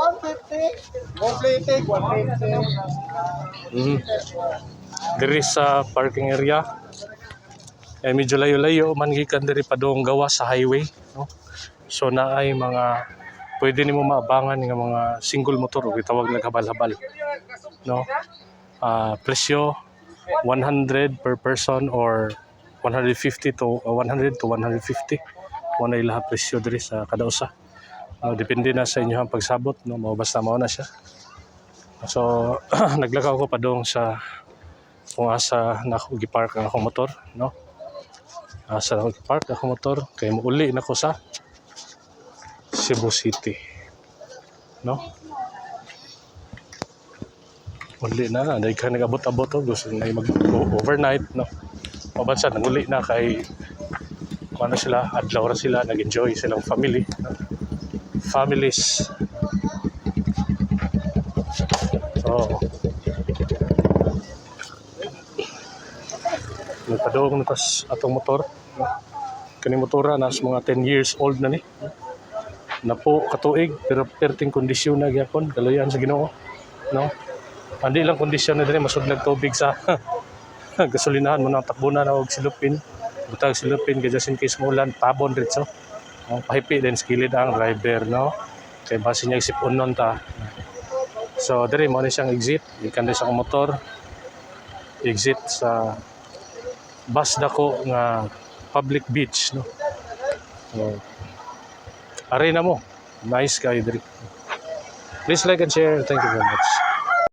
Completed 150. Diri sa parking area. Medyo layo-layo man gikan diri padung gawa sa highway, no? So naay mga pwede nimo maabangan nga mga single motor o gitawag na habal-habal, no? Presyo 100 per person or 150 to 100 to 150. Muna ilaha presyo diri sa kada usa. No, depende na sa inyo ang pagsabot, no? Basta mao na siya. So naglakaw ko padung sa kung asa na ako gipark ang akong motor, no? Asa na ako gipark ang akong motor kay muuli na ko sa Cebu City, no? Uli na, dahil ka nag-abot-abot o gusto na mag-overnight, no? Mabansa, nanguli na kay ano sila, adlaw ra sila, nag-enjoy silang family, no? Families. So, nagpadong na tas atong motor, no? Kani motora nas mga 10 years old na ni. Na po katuig pero perting kondisyon na gyapon kaluyan sa Ginoo, no? Andi lang kondisyon na diri masudlag tubig sa gasolinahan mo nang takbunan na og silupin. Butang silupin kay just in case mulan tabon diretso. Ang pahipi din skilled ang driver, no? Kay base niya isipunon ta. So diri mo ni siyang exit, ikan din sa motor. Exit sa bus dako nga public beach, no? So arena mo. Nice kayo diri. Please like and share. Thank you very much.